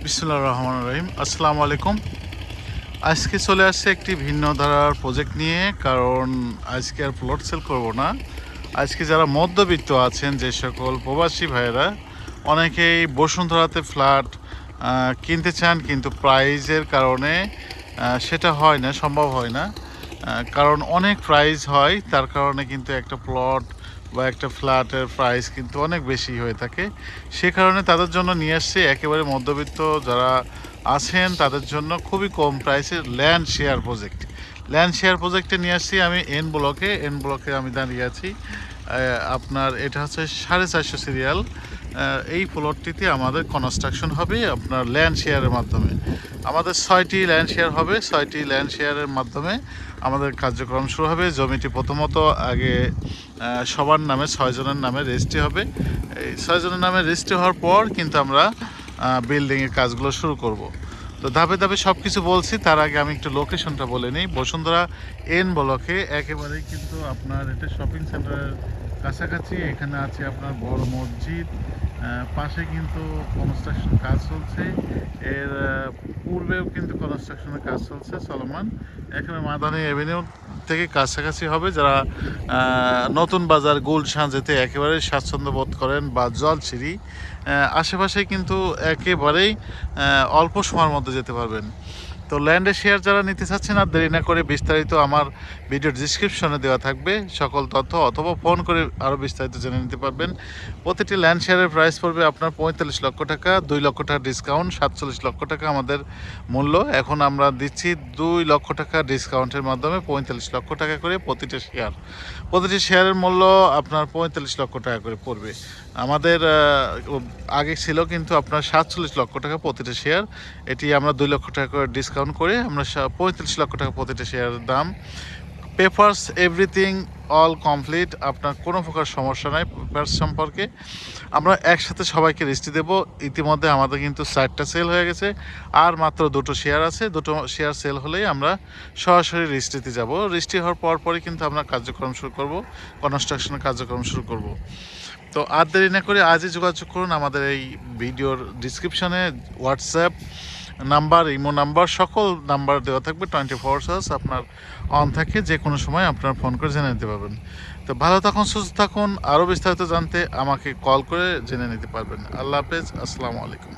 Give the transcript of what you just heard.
বিসমিল্লাহির রহমানির রহিম। আসসালামু আলাইকুম। আজকে চলে আসছে একটি ভিন্ন ধারার প্রজেক্ট নিয়ে, কারণ আজকে আর প্লট সেল করব না। আজকে যারা মধ্যবিত্ত আছেন, যে সকল প্রবাসী ভাইয়েরা অনেকেই বসুন্ধরাতে ফ্ল্যাট কিনতে চান, কিন্তু প্রাইজের কারণে সেটা হয় না, সম্ভব হয় না। কারণ অনেক প্রাইস হয়, তার কারণে কিন্তু একটা প্লট বা একটা ফ্ল্যাটের প্রাইস কিন্তু অনেক বেশি হয়ে থাকে। সে কারণে তাদের জন্য নিয়ে আসছে একেবারে মধ্যবিত্ত যারা আছেন তাদের জন্য খুবই কম প্রাইসে land share project. Land share প্রজেক্টে নিয়ে আসছি আমি এন ব্লকে আমি দাঁড়িয়ে আছি। আপনার এটা হচ্ছে 450 সিরিয়াল। এই প্লটটিতে আমাদের কনস্ট্রাকশন হবে আপনার ল্যান্ড শেয়ারের মাধ্যমে। আমাদের 6টি ল্যান্ড শেয়ার হবে। 6টি ল্যান্ড শেয়ারের মাধ্যমে আমাদের কার্যক্রম শুরু হবে। জমিটি প্রথমত আগে সবার নামে 6 জনের নামে রেজিস্ট্রি হবে। এই 6 জনের নামে রেজিস্ট্রি হওয়ার পর কিন্তু আমরা বিল্ডিংয়ের কাজগুলো শুরু করব। তো ধাপে ধাপে সব কিছু বলছি, তার আগে আমি একটু লোকেশনটা বলে নিই। বসুন্ধরা এন ব্লকে একেবারেই কিন্তু আপনার এটা শপিং সেন্টারের কাছাকাছি। এখানে আছে আপনার বড় মসজিদ, পাশে কিন্তু কনস্ট্রাকশন কাজ চলছে। এর পূর্বেও কিন্তু কনস্ট্রাকশনের কাজ চলছে চলমান। এখানে মাদানী এভিনিউ থেকে কাছাকাছি হবে। যারা নতুন বাজার গুলশান যেতে একেবারে স্বাচ্ছন্দ্য বোধ করেন বা জলছিরি আশেপাশে কিন্তু একেবারেই অল্প সময়ের মধ্যে যেতে পারবেন। তো ল্যান্ডের শেয়ার যারা নিতে চাচ্ছেন, আর দেরি না করে বিস্তারিত আমার ভিডিওর ডিসক্রিপশনে দেওয়া থাকবে সকল তথ্য, অথবা ফোন করে আরও বিস্তারিত জেনে নিতে পারবেন। প্রতিটি ল্যান্ড শেয়ারের প্রাইস পড়বে আপনার 45 লক্ষ টাকা, 2 লক্ষ টাকা ডিসকাউন্ট, 47 লক্ষ টাকা আমাদের মূল্য। এখন আমরা দিচ্ছি 2 লক্ষ টাকা ডিসকাউন্টের মাধ্যমে 45 লক্ষ টাকা করে প্রতিটি শেয়ার। প্রতিটি শেয়ারের মূল্য আপনার 45 লক্ষ টাকা করে পড়বে। আমাদের আগে ছিল কিন্তু আপনার 47 লক্ষ টাকা প্রতিটা শেয়ার। এটি আমরা 2 লক্ষ টাকা করে ডিসকাউন্ট করে আমরা 35 লক্ষ টাকা প্রতিটা শেয়ারের দাম। পেপারস এভরিথিং অল কমপ্লিট, আপনার কোনো প্রকার সমস্যা নাই পেপারস সম্পর্কে। আমরা একসাথে সবাইকে রেজিস্ট্রি দেবো। ইতিমধ্যে আমাদের কিন্তু 4টা সেল হয়ে গেছে, আর মাত্র 2টো শেয়ার আছে। 2টো শেয়ার সেল হলেই আমরা সরাসরি রেজিস্ট্রিতে যাব। রেজিস্ট্রি হওয়ার পরই কিন্তু আমরা কার্যক্রম শুরু করব, কনস্ট্রাকশনের কার্যক্রম শুরু করব। তো আর দেরি না করে আজই যোগাযোগ করুন। আমাদের এই ভিডিওর ডিসক্রিপশনে হোয়াটসঅ্যাপ নাম্বার, ইমো নাম্বার, সকল নাম্বার দেওয়া থাকবে। 24 আওয়ার্স আপনার অন থাকে, যে কোনো সময় আপনার ফোন করে জেনে নিতে পারবেন। তো ভালো থাকুন, সুস্থ থাকুন। আরও বিস্তারিত জানতে আমাকে কল করে জেনে নিতে পারবেন। আল্লাহ হাফেজ, আসসালামু আলাইকুম।